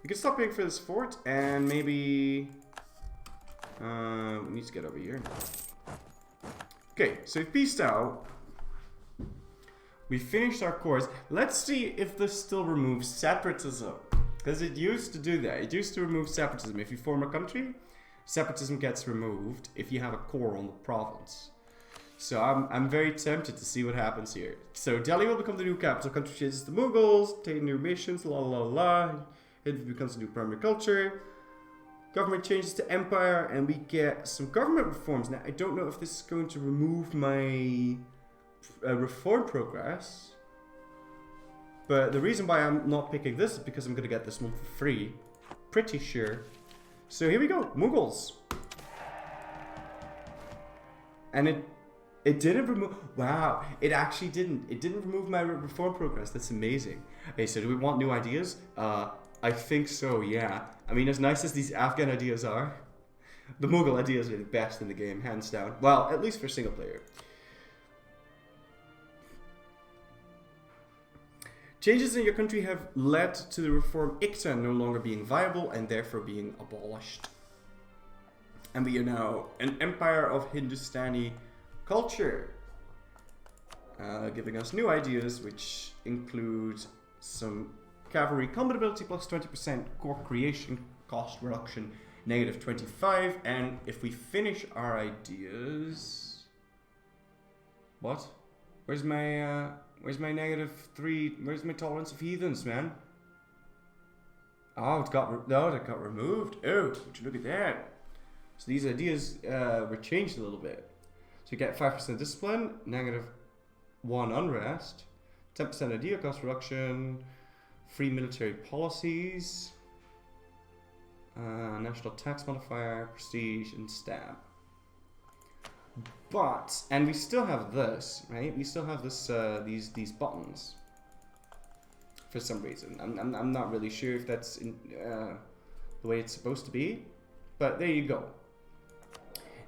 We can stop paying for this fort and maybe... we need to get over here now. Okay, so we've peaced out. We finished our course. Let's see if this still removes separatism. Because it used to do that. It used to remove separatism. If you form a country, separatism gets removed if you have a core on the province. So I'm very tempted to see what happens here. So Delhi will become the new capital. Country changes to Mughals, take new missions, la la la. It becomes a new primary culture. Government changes to empire, and we get some government reforms. Now, I don't know if this is going to remove my reform progress. But the reason why I'm not picking this is because I'm going to get this one for free. Pretty sure. So here we go. Mughals. And it didn't remove... Wow. It actually didn't. It didn't remove my reform progress. That's amazing. Okay, so do we want new ideas? I think so, yeah. I mean, as nice as these Afghan ideas are, the Mughal ideas are the best in the game, hands down. Well, at least for single player. Changes in your country have led to the reform Ikta no longer being viable and therefore being abolished. And we are now an empire of Hindustani culture. Giving us new ideas, which include some cavalry combat ability plus 20%, core creation cost reduction negative 25, and if we finish our ideas... What? Where's my -3? Where's my tolerance of heathens, man? Oh, that got removed. Oh, would you look at that? So these ideas were changed a little bit. So you get 5% discipline, -1 unrest, 10% idea cost reduction, free military policies, national tax modifier, prestige, and stab. But, and we still have this, right? We still have this, these buttons. For some reason, I'm not really sure if that's the way it's supposed to be, but there you go.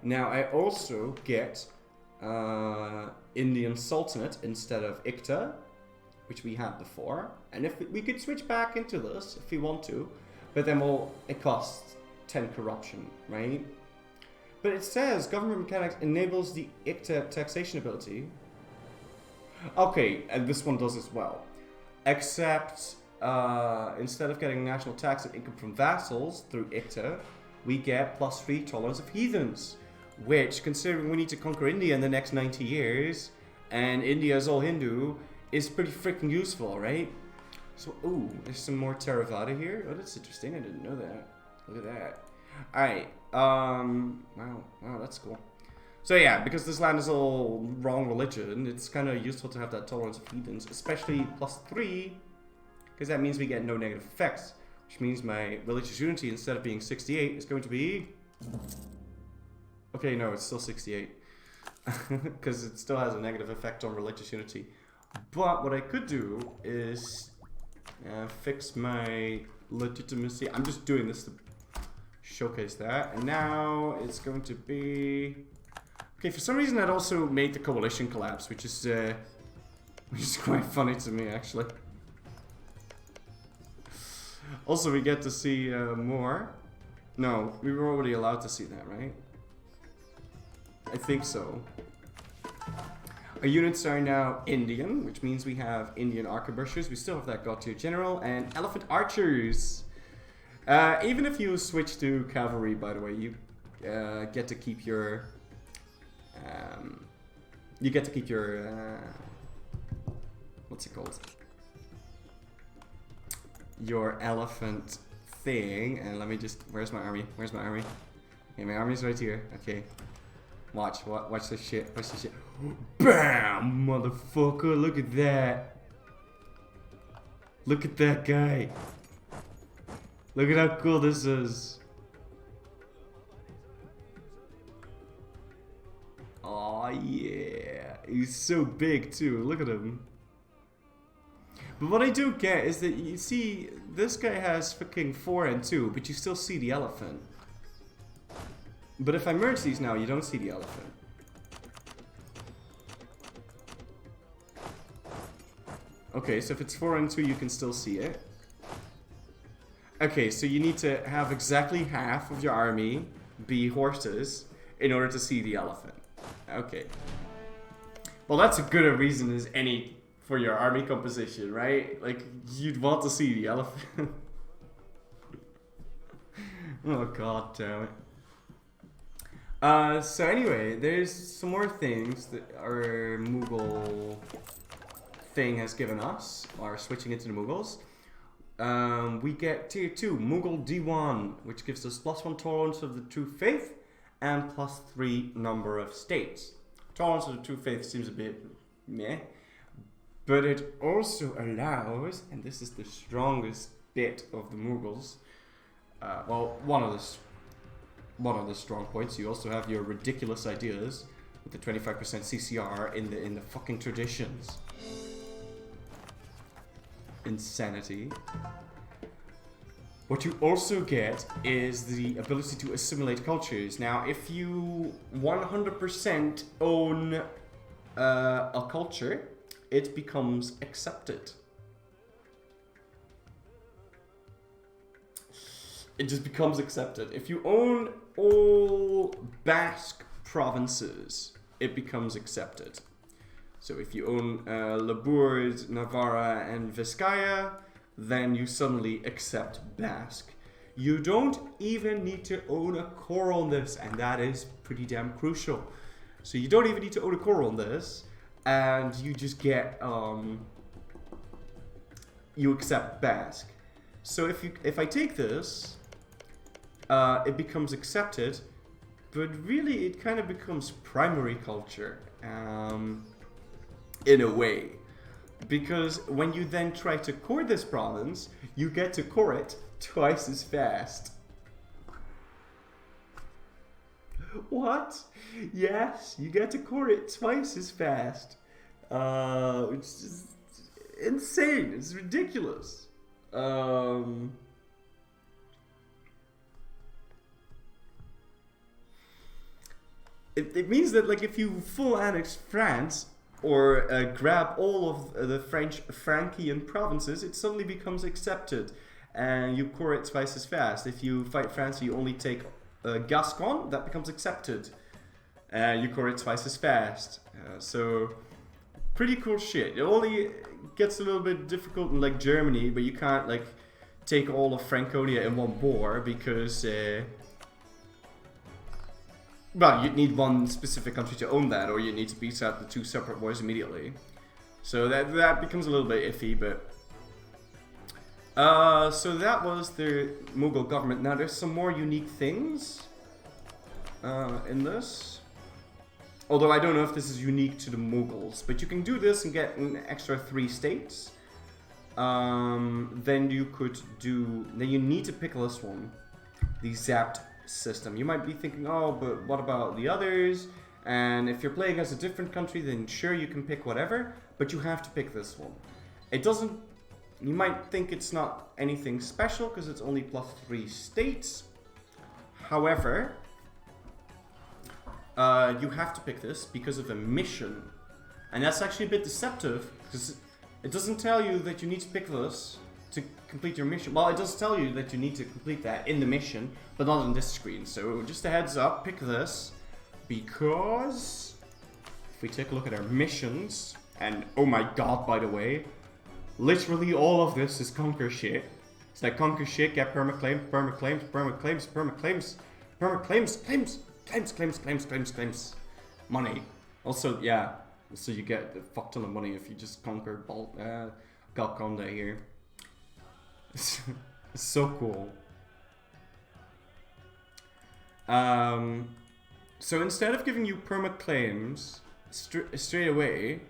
Now I also get Indian Sultanate instead of Ikta, which we had before, and if we could switch back into this if we want to, but then it costs 10 corruption, right? But it says government mechanics enables the Ikta taxation ability. Okay, and this one does as well. Except instead of getting national tax and income from vassals through Ikta, we get +3 tolerance of heathens. Which, considering we need to conquer India in the next 90 years, and India is all Hindu, is pretty freaking useful, right? So, ooh, there's some more Theravada here. Oh, that's interesting. I didn't know that. Look at that. Alright, wow, that's cool. So yeah, because this land is all wrong religion, it's kind of useful to have that tolerance of heathens, especially +3, because that means we get no negative effects, which means my religious unity, instead of being 68, is going to be... Okay, no, it's still 68, because it still has a negative effect on religious unity. But what I could do is fix my legitimacy. I'm just doing this to showcase that, and now it's going to be... Okay, for some reason that also made the coalition collapse, which is quite funny to me, actually. Also, we get to see more. No, we were already allowed to see that, right? I think so. Our units are now Indian, which means we have Indian arquebusiers. We still have that god tier general and elephant archers. Even if you switch to cavalry, by the way, you get to keep your what's it called? Your elephant thing. And let me just, where's my army? Where's my army? Okay, my army's right here. Okay. Watch this shit. Watch this shit. Bam! Motherfucker, look at that. Look at that guy. Look at how cool this is. Oh yeah. He's so big too. Look at him. But what I do get is that you see this guy has fucking 4 and 2, but you still see the elephant. But if I merge these now, you don't see the elephant. Okay, so if it's 4 and 2, you can still see it. Okay, so you need to have exactly half of your army be horses in order to see the elephant. Okay. Well, that's as good a reason as any for your army composition, right? Like, you'd want to see the elephant. Oh, god damn it. So anyway, there's some more things that our Mughal thing has given us, or switching into the Mughals. We get tier 2, Mughal Diwan, which gives us +1 tolerance of the true faith and +3 number of states. Tolerance of the true faith seems a bit meh, but it also allows, and this is the strongest bit of the Mughals, well, one of the strong points. You also have your ridiculous ideas with the 25% CCR in the fucking traditions. Insanity. What you also get is the ability to assimilate cultures. Now, if you 100% own a culture, it becomes accepted. It just becomes accepted. If you own all Basque provinces, it becomes accepted. So if you own Labourd, Navarra, and Vizcaya, then you suddenly accept Basque. You don't even need to own a core on this, and that is pretty damn crucial. So you don't even need to own a core on this, and you just get you accept Basque. So if I take this, it becomes accepted, but really it kind of becomes primary culture. In a way, because when you then try to core this province, you get to core it twice as fast. What? Yes, you get to core it twice as fast. It's just insane. It's ridiculous. It means that, like, if you full annex France, or grab all of the Frankian provinces, it suddenly becomes accepted, and you core it twice as fast. If you fight France, you only take Gascon, that becomes accepted, you core it twice as fast. So pretty cool shit. It only gets a little bit difficult in like Germany, but you can't like take all of Franconia in one bore because well, you'd need one specific country to own that, or you need to beat out the two separate wars immediately. So that becomes a little bit iffy, but... so that was the Mughal government. Now there's some more unique things in this. Although I don't know if this is unique to the Mughals, but you can do this and get an extra 3 states. Then you could do... Then you need to pick this one. The zapped system. You might be thinking, oh, but what about the others? And if you're playing as a different country, then sure, you can pick whatever, but you have to pick this one. It doesn't... You might think it's not anything special because it's only +3 states. However, you have to pick this because of a mission. And that's actually a bit deceptive because it doesn't tell you that you need to pick this to complete your mission. Well, it does tell you that you need to complete that in the mission, but not on this screen. So just a heads up, pick this, because if we take a look at our missions, and oh my god, by the way, literally all of this is conquer shit. It's like conquer shit, get permaclaims, permaclaims, permaclaims, permaclaims, permaclaims, claims, money. Also, yeah, so you get a fuck ton of money if you just conquer Golconda here. It's so cool. So instead of giving you perma-claims straight away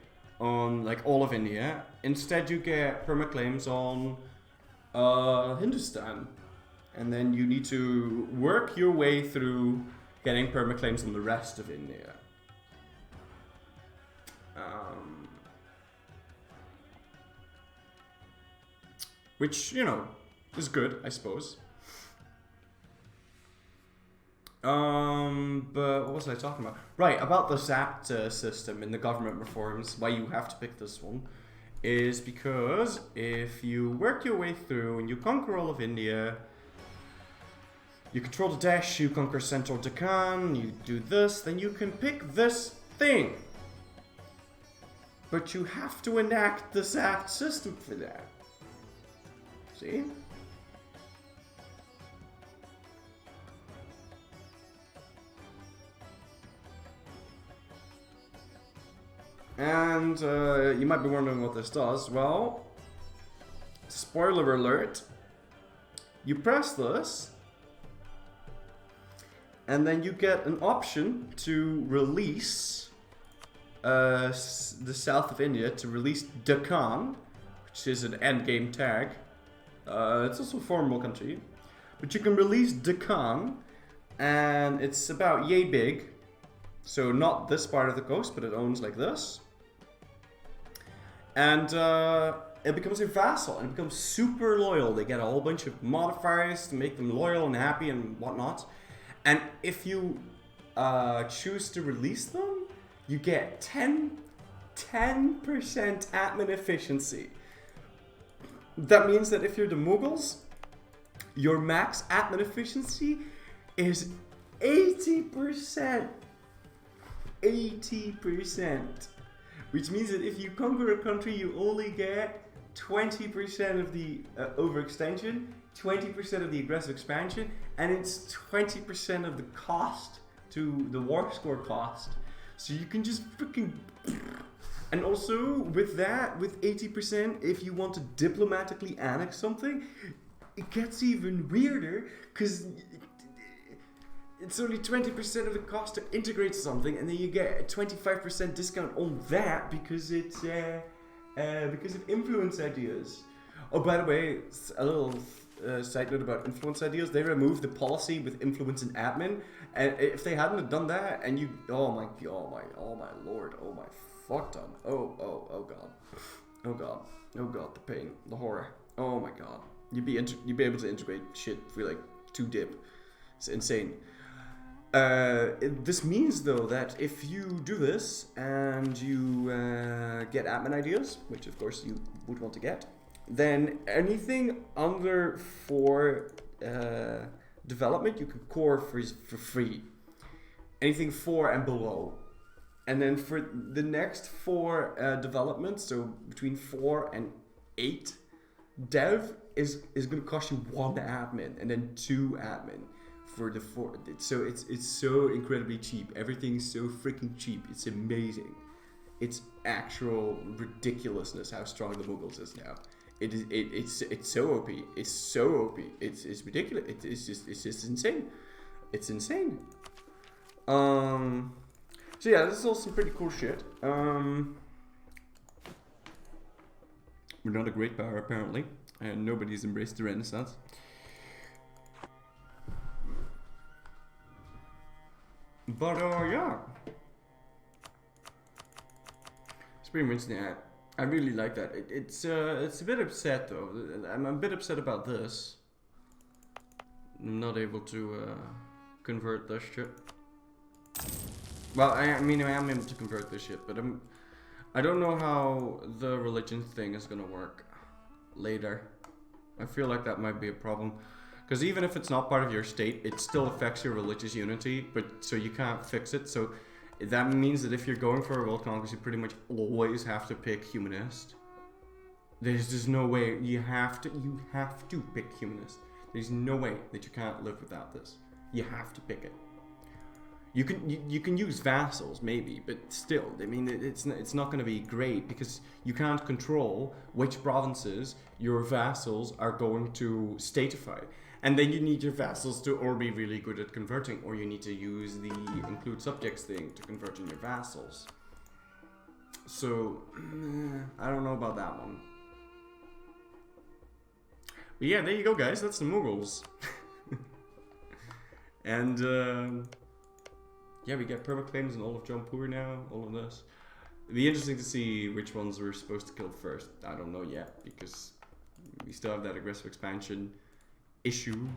on like all of India, instead you get perma-claims on Hindustan. And then you need to work your way through getting perma-claims on the rest of India. Which, you know, is good, I suppose. But what was I talking about? Right, about the zapped system in the government reforms, why you have to pick this one, is because if you work your way through and you conquer all of India, you control the Dash, you conquer central Deccan, you do this, then you can pick this thing. But you have to enact the Act system for that. See? And you might be wondering what this does. Well, spoiler alert. You press this, and then you get an option to release the south of India, to release Deccan, which is an endgame tag. It's also a formable country. But you can release Deccan, and it's about yay big. So not this part of the coast, but it owns like this. And it becomes a vassal, and it becomes super loyal. They get a whole bunch of modifiers to make them loyal and happy and whatnot. And if you choose to release them, you get 10% admin efficiency. That means that if you're the Mughals, your max admin efficiency is 80%. 80%. Which means that if you conquer a country, you only get 20% of the overextension, 20% of the aggressive expansion, and it's 20% of the cost to the war score cost. So you can just freaking... And also, with that, with 80%, if you want to diplomatically annex something, it gets even weirder, because it's only 20% of the cost to integrate something, and then you get a 25% discount on that because it's because of influence ideas. Oh, by the way, a little side note about influence ideas: they removed the policy with influence and admin, and if they hadn't have done that, and you, oh my lord, oh my fuck ton, oh god, the pain, the horror, oh my god, you'd be able to integrate shit for like 2 dip. It's insane. This means though that if you do this and you get admin ideas, which of course you would want to get, then anything under 4 development you can core for free. Anything 4 and below. And then for the next 4 developments, so between 4 and 8, dev is going to cost you 1 admin and then 2 admin. For the 4, so it's so incredibly cheap. Everything's so freaking cheap. It's amazing. It's actual ridiculousness how strong the Mughals is now. It's so OP. It's so OP. It's ridiculous. It's just insane. It's insane. So yeah, this is all some pretty cool shit. We're not a great power apparently, and nobody's embraced the Renaissance. But yeah, it's pretty much that. I really like that. It's a bit upset though. I'm a bit upset about this. I'm not able to convert this shit. Well, I mean I am able to convert this shit, but I don't know how the religion thing is gonna work later. I feel like that might be a problem. Because even if it's not part of your state, it still affects your religious unity, but so you can't fix it. So that means that if you're going for a world conquest, you pretty much always have to pick humanist. There's just no way. You have to pick humanist. There's no way that you can't live without this. You have to pick it. You can use vassals maybe, but still, I mean it's not going to be great because you can't control which provinces your vassals are going to statify. And then you need your vassals to or be really good at converting, or you need to use the include subjects thing to convert in your vassals. So, I don't know about that one. But yeah, there you go guys, that's the Mughals. And, yeah, we get permaclaims in all of Jampur now, all of this. It'd be interesting to see which ones we're supposed to kill first. I don't know yet, because we still have that aggressive expansion issue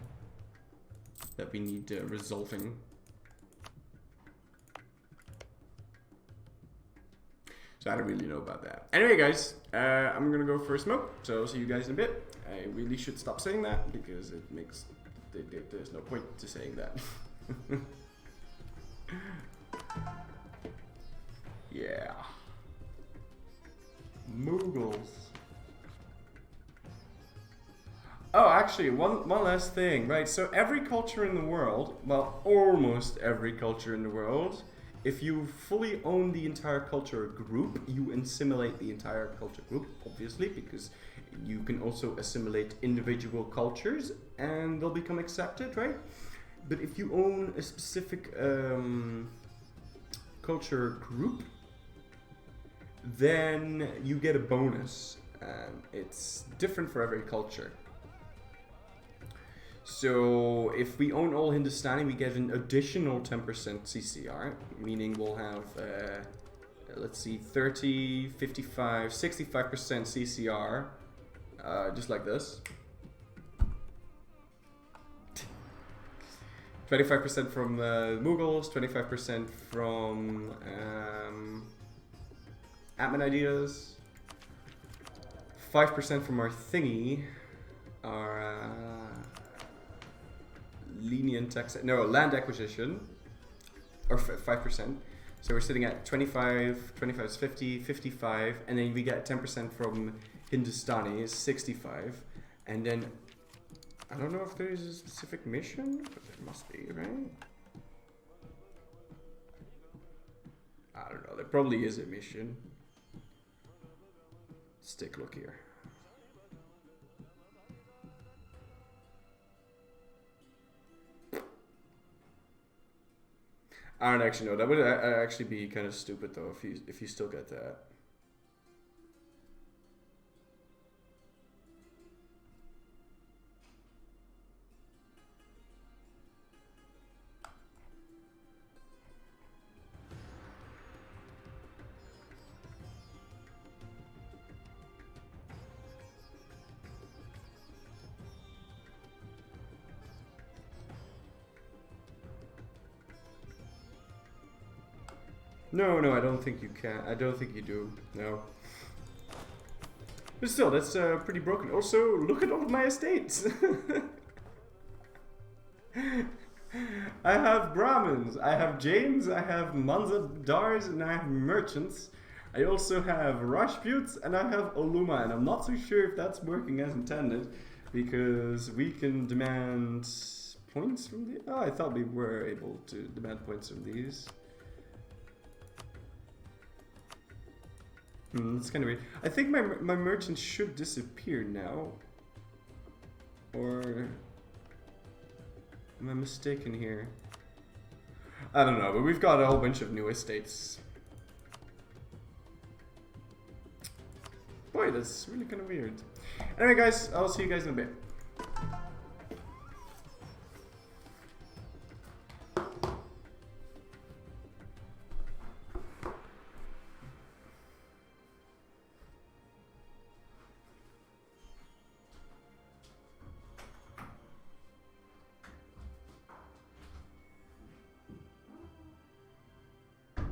that we need resolving. So I don't really know about that. Anyway, guys, I'm gonna go for a smoke. So I'll see you guys in a bit. I really should stop saying that because it makes there's no point to saying that. Yeah. Mughals. Oh, actually, one last thing, right? So every culture in the world, well, almost every culture in the world, if you fully own the entire culture group, you assimilate the entire culture group, obviously, because you can also assimilate individual cultures and they'll become accepted, right? But if you own a specific culture group, then you get a bonus. It's different for every culture. So if we own all Hindustani, we get an additional 10% CCR, meaning we'll have, let's see, 30, 55, 65% CCR, just like this. 25% from Mughals, 25% from Atmanides, 5% from our thingy, our lenient tax, no, land acquisition, or 5%. So we're sitting at 25, 25 is 50, 55, and then we get 10% from Hindustani is 65, and then I don't know if there is a specific mission, but there must be, right? I don't know, there probably is a mission. Let's take a look here. I don't actually know. That would actually be kind of stupid though if you still get that. No, I don't think you can. I don't think you do. No. But still, that's pretty broken. Also, look at all of my estates. I have Brahmins, I have Jains, I have Manzadars, and I have merchants. I also have Rajputs, and I have Oluma, and I'm not so sure if that's working as intended, because we can demand points from the... Oh, I thought we were able to demand points from these. That's kind of weird. I think my merchants should disappear now. Or am I mistaken here? I don't know, but we've got a whole bunch of new estates. Boy, that's really kind of weird. Anyway, guys, I'll see you guys in a bit.